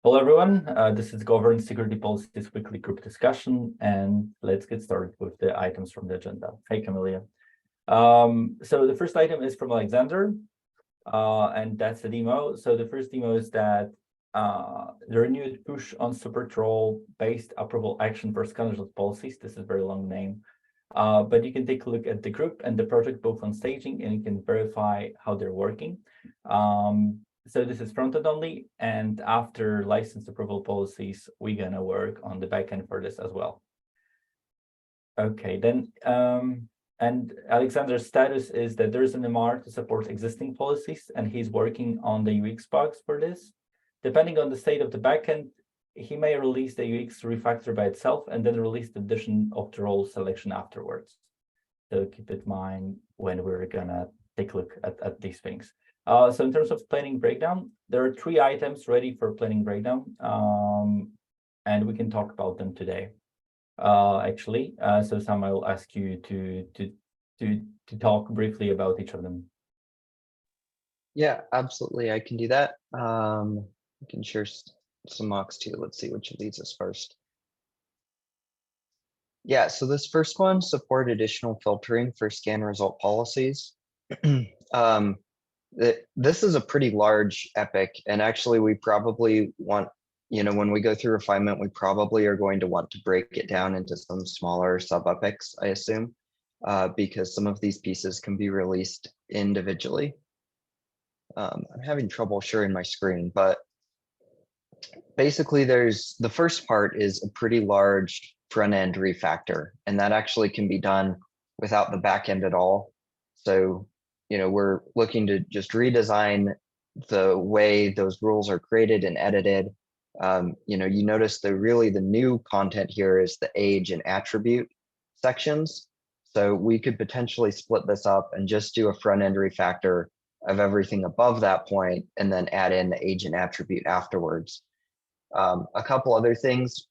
Hello, everyone. This is Governance Security Policies Weekly Group Discussion, and let's get started with the items from the agenda. Hey, Camelia. So the first item is from Alexander, and that's the demo. So the first demo is that the renewed push on SuperTroll-based approval action for scandalous policies. This is a very long name, but you can take a look at the group and the project both on staging, and you can verify how they're working. So this is front-end only, and after license approval policies, we're gonna work on the backend for this as well. Okay, then, and Alexander's status is that there's an MR to support existing policies, and he's working on the UX bugs for this. Depending on the state of the backend, he may release the UX refactor by itself and then release the addition of the role selection afterwards. So keep it in mind when we're gonna take a look at these things. So in terms of planning breakdown, there are 3 items ready for planning breakdown, and we can talk about them today. Actually, so Sam, I will ask you to talk briefly about each of them. Yeah, absolutely. I can do that. I can share some mocks too. Let's see which of these is first. Yeah, so this first one, support additional filtering for scan result policies. This is a pretty large epic, and actually we probably want, when we go through refinement, we probably are going to want to break it down into some smaller sub epics, I assume, because some of these pieces can be released individually. I'm having trouble sharing my screen, but basically the first part is a pretty large front end refactor, and that actually can be done without the back end at all. So, we're looking to just redesign the way those rules are created and edited. You notice the new content here is the age and attribute sections. So we could potentially split this up and just do a front end refactor of everything above that point, and then add in the age and attribute afterwards. A couple other things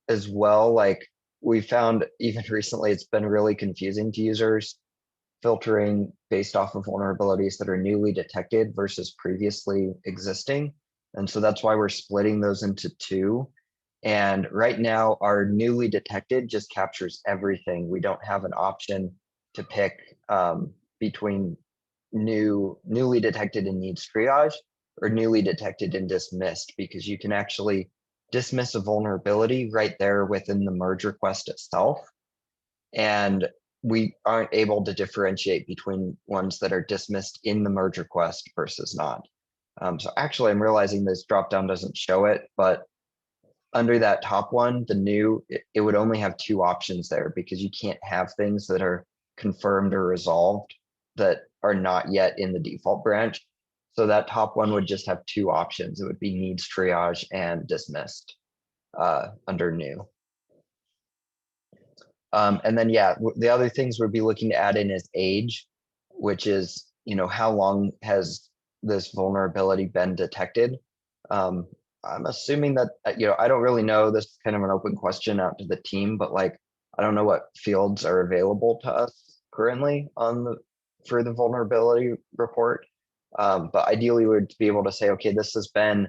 as well, like we found even recently, it's been really confusing to users filtering based off of vulnerabilities that are newly detected versus previously existing. And so that's why we're splitting those into 2. And right now, our newly detected just captures everything. We don't have an option to pick between newly detected and needs triage or newly detected and dismissed, because you can actually dismiss a vulnerability right there within the merge request itself. And we aren't able to differentiate between ones that are dismissed in the merge request versus not. So actually, I'm realizing this dropdown doesn't show it, but under that top one, the new, it would only have 2 options there, because you can't have things that are confirmed or resolved that are not yet in the default branch. So that top one would just have 2 options. It would be needs triage and dismissed under new. And then, yeah, the other things we'd be looking to add in is age, which is, how long has this vulnerability been detected? I'm assuming that, I don't really know. This is kind of an open question out to the team, but like, I don't know what fields are available to us currently for the vulnerability report. But ideally, we'd be able to say, okay, this has been,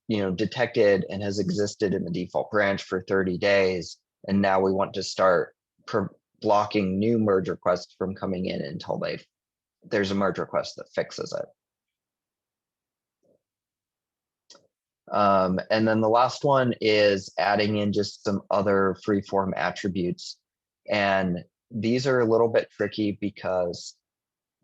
detected and has existed in the default branch for 30 days. And now we want to start blocking new merge requests from coming in until there's a merge request that fixes it. And then the last one is adding in just some other freeform attributes. And these are a little bit tricky because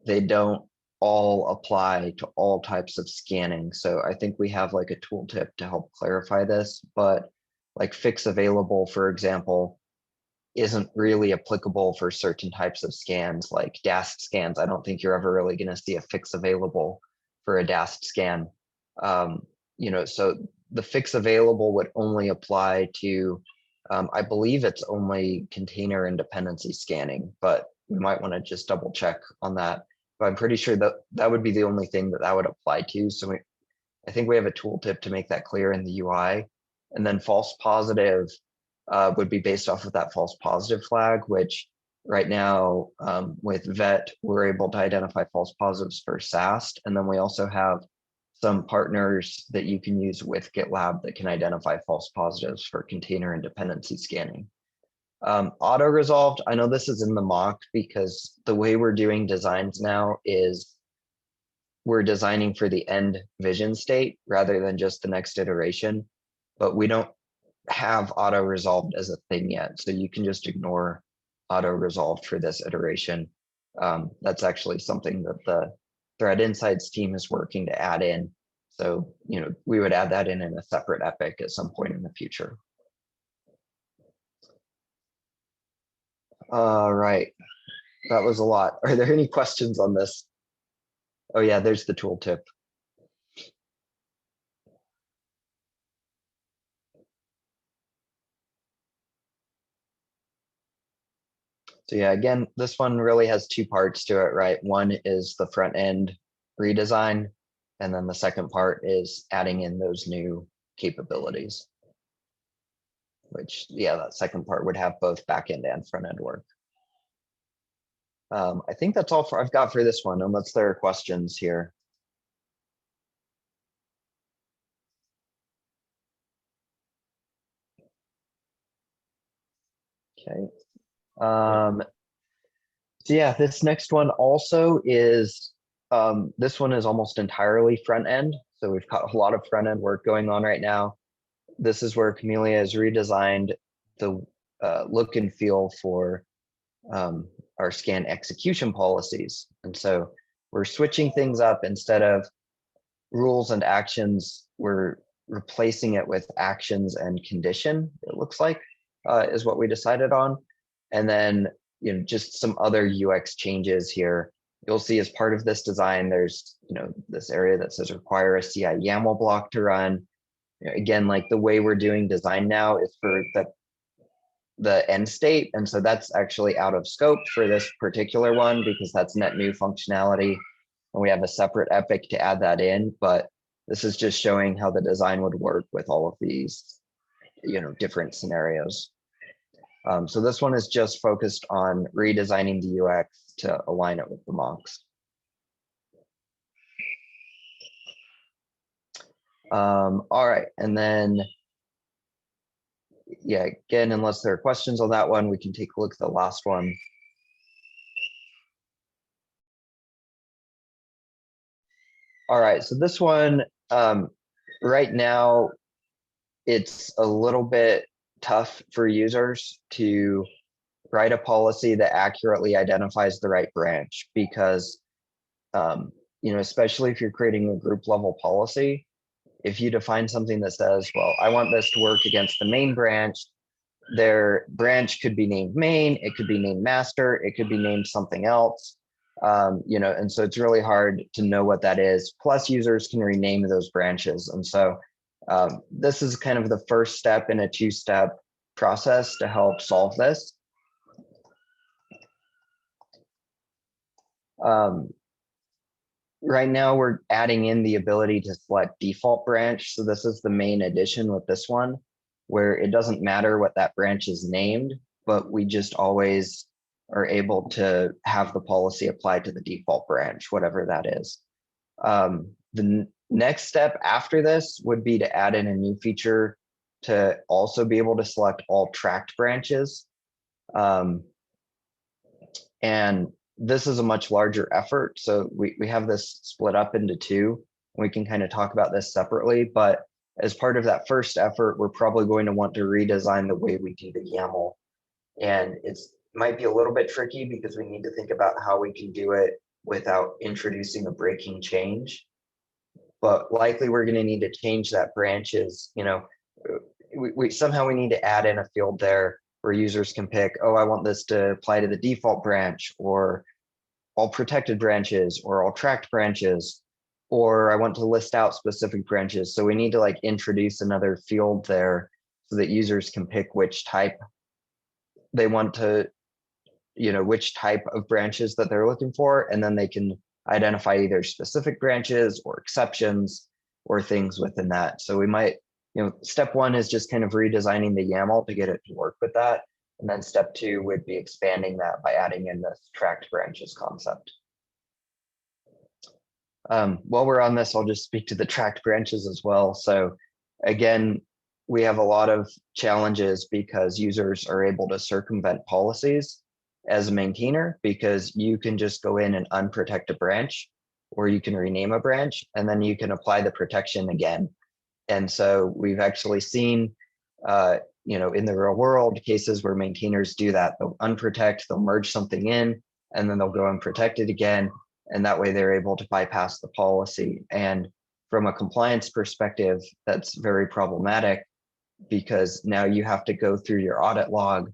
they don't all apply to all types of scanning. So I think we have like a tooltip to help clarify this, but like fix available, for example, isn't really applicable for certain types of scans, like DAST scans. I don't think you're ever really going to see a fix available for a DAST scan. So the fix available would only apply to, I believe it's only container and dependency scanning, but we might want to just double check on that. But I'm pretty sure that that would be the only thing that would apply to. So I think we have a tooltip to make that clear in the UI. And then false positive would be based off of that false positive flag, which right now with VET, we're able to identify false positives for SAST. And then we also have some partners that you can use with GitLab that can identify false positives for container and dependency scanning. Auto resolved, I know this is in the mock because the way we're doing designs now is we're designing for the end vision state rather than just the next iteration, but we don't have auto resolved as a thing yet. So you can just ignore auto resolved for this iteration. That's actually something that the Thread Insights team is working to add in. So, we would add that in a separate epic at some point in the future. All right, that was a lot. Are there any questions on this? Oh yeah, there's the tooltip. So yeah, again, this one really has two parts to it, right? One is the front end redesign, and then the second part is adding in those new capabilities. Which, yeah, that second part would have both back end and front end work. I think that's all I've got for this one, unless there are questions here. Okay. So yeah, this next one also is, this one is almost entirely front end. So we've got a lot of front end work going on right now. This is where Camellia has redesigned the look and feel for our scan execution policies. And so we're switching things up. Instead of rules and actions, we're replacing it with actions and condition, it looks like, is what we decided on. And then, just some other UX changes here. You'll see as part of this design, there's, this area that says require a CI YAML block to run. Again, like the way we're doing design now is for the end state. And so that's actually out of scope for this particular one because that's net new functionality. And we have a separate epic to add that in, but this is just showing how the design would work with all of these, different scenarios. So this one is just focused on redesigning the UX to align it with the mocks. All right, and then, yeah, again, unless there are questions on that one, we can take a look at the last one. All right, so this one, right now, it's a little bit tough for users to write a policy that accurately identifies the right branch because, especially if you're creating a group level policy, if you define something that says, well, I want this to work against the main branch, their branch could be named main, it could be named master, it could be named something else, and so it's really hard to know what that is. Plus users can rename those branches. And so this is kind of the first step in a two-step process to help solve this. Right now we're adding in the ability to select default branch. So this is the main addition with this one, where it doesn't matter what that branch is named, but we just always are able to have the policy applied to the default branch, whatever that is. The next step after this would be to add in a new feature to also be able to select all tracked branches. And this is a much larger effort. So we have this split up into two. We can kind of talk about this separately, but as part of that first effort, we're probably going to want to redesign the way we do the YAML. And it might be a little bit tricky because we need to think about how we can do it without introducing a breaking change. But likely we're going to need to change that branches, we somehow we need to add in a field there where users can pick, oh, I want this to apply to the default branch or all protected branches or all tracked branches, or I want to list out specific branches. So we need to introduce another field there so that users can pick which type they want to, which type of branches that they're looking for. And then they can identify either specific branches or exceptions or things within that. So we might, step one is just kind of redesigning the YAML to get it to work with that. And then step two would be expanding that by adding in this tracked branches concept. While we're on this, I'll just speak to the tracked branches as well. So again, we have a lot of challenges because users are able to circumvent policies as a maintainer, because you can just go in and unprotect a branch, or you can rename a branch, and then you can apply the protection again. And so we've actually seen, in the real world, cases where maintainers do that. They'll unprotect, they'll merge something in, and then they'll go and protect it again. And that way they're able to bypass the policy. And from a compliance perspective, that's very problematic, because now you have to go through your audit log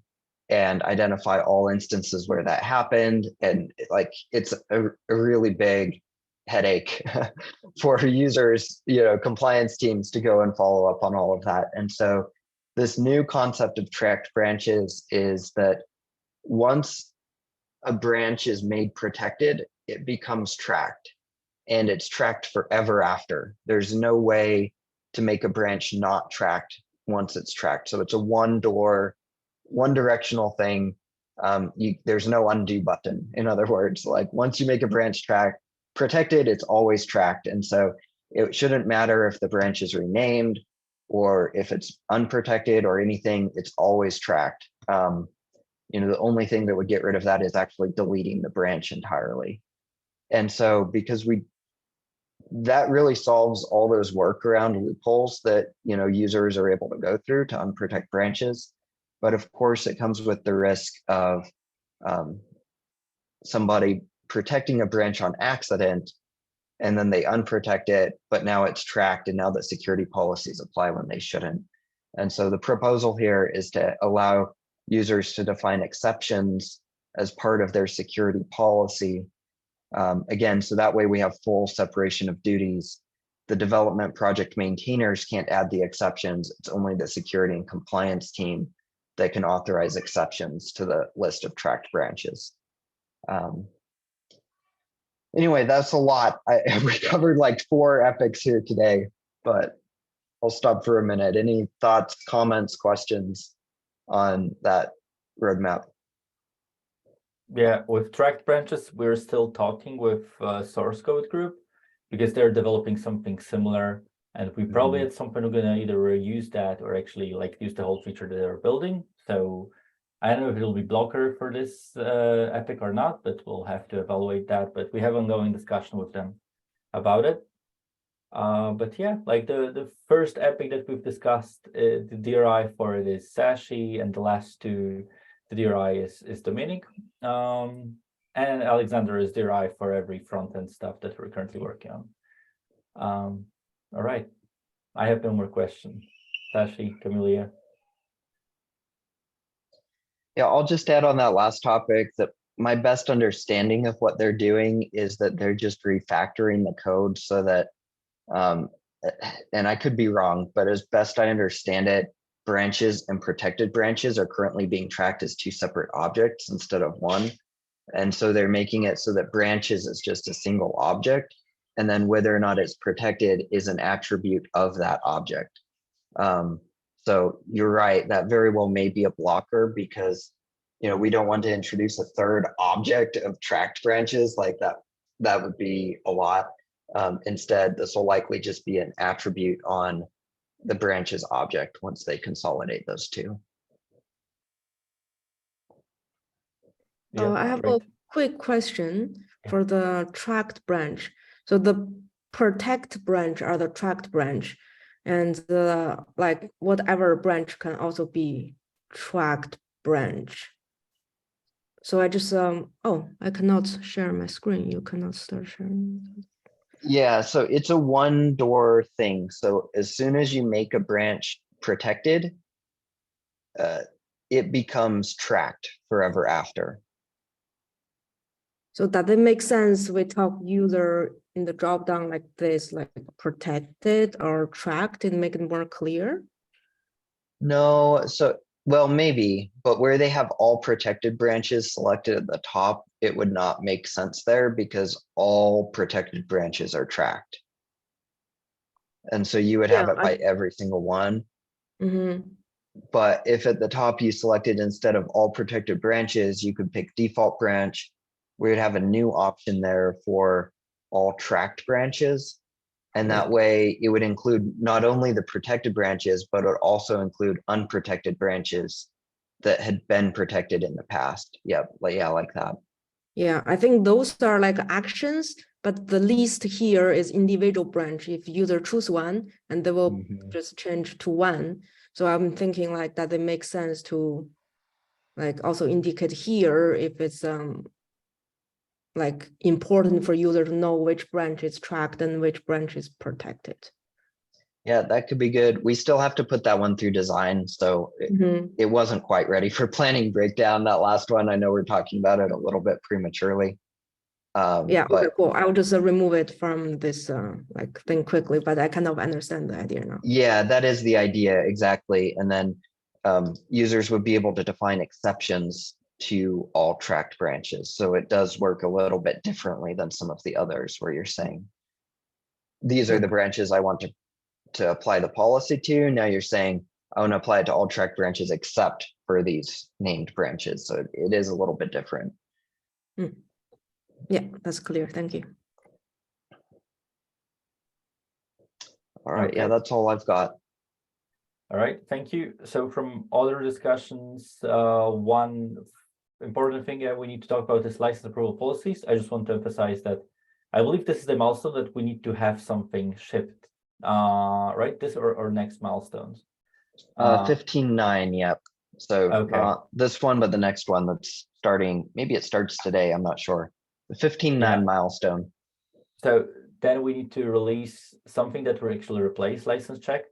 and identify all instances where that happened. And like, it's a really big headache for users, compliance teams to go and follow up on all of that. And so this new concept of tracked branches is that once a branch is made protected, it becomes tracked, and it's tracked forever after. There's no way to make a branch not tracked once it's tracked. So it's a one directional thing. There's no undo button. In other words, like once you make a branch protected, it's always tracked. And so it shouldn't matter if the branch is renamed or if it's unprotected or anything, it's always tracked. The only thing that would get rid of that is actually deleting the branch entirely. And so because that really solves all those workaround loopholes that users are able to go through to unprotect branches. But of course, it comes with the risk of somebody protecting a branch on accident, and then they unprotect it, but now it's tracked, and now the security policies apply when they shouldn't. And so the proposal here is to allow users to define exceptions as part of their security policy. Again, so that way we have full separation of duties. The development project maintainers can't add the exceptions. It's only the security and compliance team that can authorize exceptions to the list of tracked branches. Anyway, that's a lot. We covered like 4 epics here today, but I'll stop for a minute. Any thoughts, comments, questions on that roadmap? Yeah, with tracked branches, we're still talking with source code group, because they're developing something similar, and we probably at some point are gonna either reuse that or actually like use the whole feature that they're building. So I don't know if it'll be blocker for this epic or not, but we'll have to evaluate that. But we have ongoing discussion with them about it. But yeah, like the first epic that we've discussed, the DRI for it is Sashi, and the last 2, the DRI is Dominic. And Alexander is DRI for every front-end stuff that we're currently working on. All right, I have no more questions. Sashi, Camelia. Yeah, I'll just add on that last topic that my best understanding of what they're doing is that they're just refactoring the code so that, and I could be wrong, but as best I understand it, branches and protected branches are currently being tracked as 2 separate objects instead of one. And so they're making it so that branches is just a single object, and then whether or not it's protected is an attribute of that object. So you're right, that very well may be a blocker, because we don't want to introduce a 3rd object of tracked branches like that. That would be a lot. Instead, this will likely just be an attribute on the branches object once they consolidate those 2. Yeah, I have great. a quick question for the tracked branch. So the protect branch are the tracked branch, and the like whatever branch can also be tracked branch. So I just I cannot share my screen. You cannot start sharing. Yeah, so it's a one door thing. So as soon as you make a branch protected, it becomes tracked forever after. So does it make sense we talk user in the dropdown like this, like protected or tracked, and make it more clear? No, so, well, maybe, but where they have all protected branches selected at the top, it would not make sense there, because all protected branches are tracked. And so you would have it by every single one. But if at the top you selected instead of all protected branches, you could pick default branch. We would have a new option there for all tracked branches. And that way it would include not only the protected branches, but it would also include unprotected branches that had been protected in the past. Yep, like that. Yeah, I think those are like actions, but the list here is individual branch. If user choose one, and they will just change to one. So I'm thinking like that it makes sense to like also indicate here if it's like important for user to know which branch is tracked and which branch is protected. Yeah, that could be good. We still have to put that one through design. So it wasn't quite ready for planning breakdown. That last one, I know we're talking about it a little bit prematurely. Yeah, but okay, cool. I'll just remove it from this like thing quickly, but I kind of understand the idea now. yeah, that is the idea exactly. And then users would be able to define exceptions to all tracked branches. So it does work a little bit differently than some of the others where you're saying, these are the branches I want to apply the policy to. Now you're saying, I want to apply it to all tracked branches except for these named branches. So it is a little bit different. Yeah, that's clear. Thank you. All right. Okay. Yeah, that's all I've got. All right, thank you. So from other discussions, one important thing we need to talk about is license approval policies. I just want to emphasize that I believe this is the milestone that we need to have something shipped, right? This or next milestones. 15.9, yep. So Okay. not this one, but the next one that's starting, maybe it starts today, I'm not sure. The 15.9 Yeah. milestone. So then we need to release something that will actually replace license check.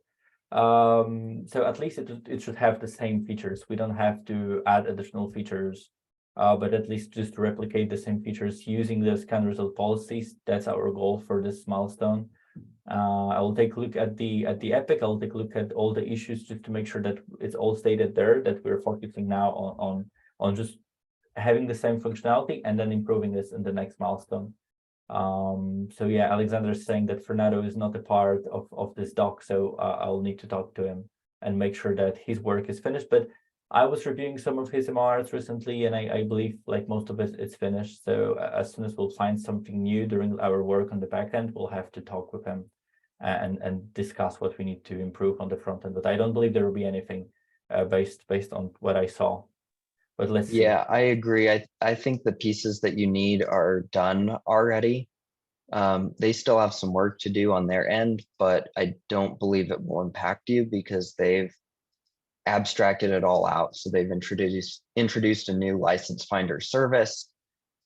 So at least it should have the same features. We don't have to add additional features, but at least just to replicate the same features using the scan result policies. That's our goal for this milestone. I will take a look at the epic. I'll take a look at all the issues just to make sure that it's all stated there, that we're focusing now on just having the same functionality and then improving this in the next milestone. So yeah, Alexander is saying that Fernando is not a part of this doc, so I'll need to talk to him and make sure that his work is finished. But I was reviewing some of his MRs recently, and I believe like most of it is finished. So as soon as we'll find something new during our work on the back end, we'll have to talk with him and discuss what we need to improve on the front end. But I don't believe there will be anything based on what I saw. But let's see. Yeah, I agree. I think the pieces that you need are done already. They still have some work to do on their end, but I don't believe it will impact you because they've abstracted it all out. So they've introduced a new license finder service,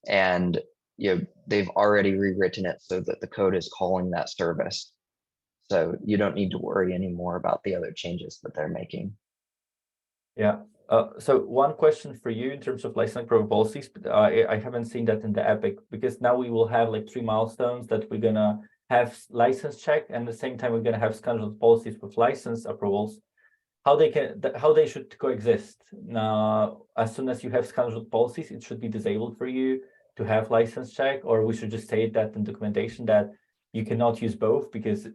and they've already rewritten it so that the code is calling that service. So you don't need to worry anymore about the other changes that they're making. Yeah. So one question for you in terms of license approval policies, but I haven't seen that in the Epic, because now we will have like 3 milestones that we're gonna have license check, and at the same time we're gonna have scheduled policies with license approvals. How they should coexist. Now, as soon as you have scheduled policies, it should be disabled for you to have license check, or we should just state that in documentation that you cannot use both because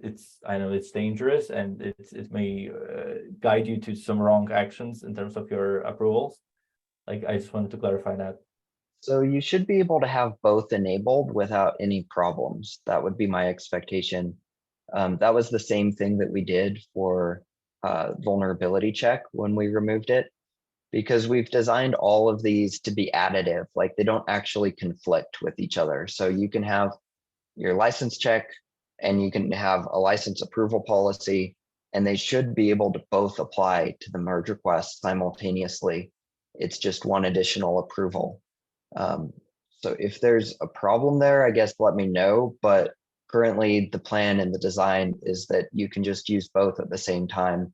I know it's dangerous and it may guide you to some wrong actions in terms of your approvals. Like, I just wanted to clarify that. So you should be able to have both enabled without any problems. That would be my expectation. That was the same thing that we did for vulnerability check when we removed it, because we've designed all of these to be additive, like they don't actually conflict with each other. So you can have your license check and you can have a license approval policy, and they should be able to both apply to the merge request simultaneously. It's just one additional approval. So if there's a problem there, I guess let me know, but currently the plan and the design is that you can just use both at the same time,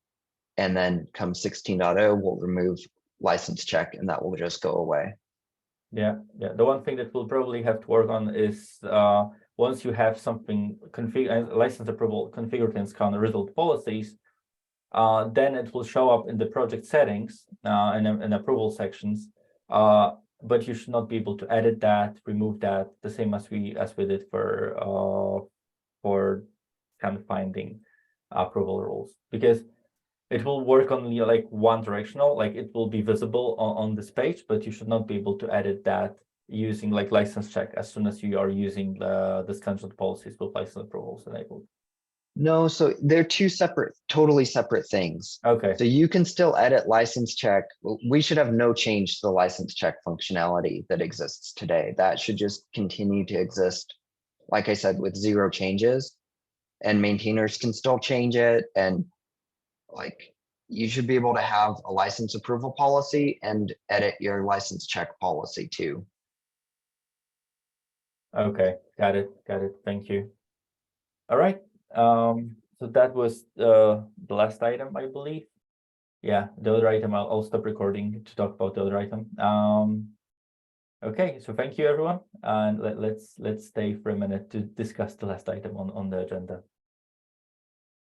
and then come 16.0, we'll remove license check and that will just go away. Yeah. The one thing that we'll probably have to work on is once you have something license approval configured in scan result policies, then it will show up in the project settings and approval sections. But you should not be able to edit that, remove that, the same as we did for kind of finding approval rules, because it will work only like one directional, like it will be visible on this page, but you should not be able to edit that using like license check as soon as you are using the scheduled policies with license approvals enabled? No, so they're two separate, totally separate things. Okay, So you can still edit license check. We should have no change to the license check functionality that exists today. That should just continue to exist, like I said, with 0 changes. And maintainers can still change it. And like, you should be able to have a license approval policy and edit your license check policy too. okay, got it, thank you. All right, so that was the last item, I believe. Yeah, the other item, I'll stop recording to talk about the other item. Okay, so thank you everyone, and let's stay for a minute to discuss the last item on the agenda.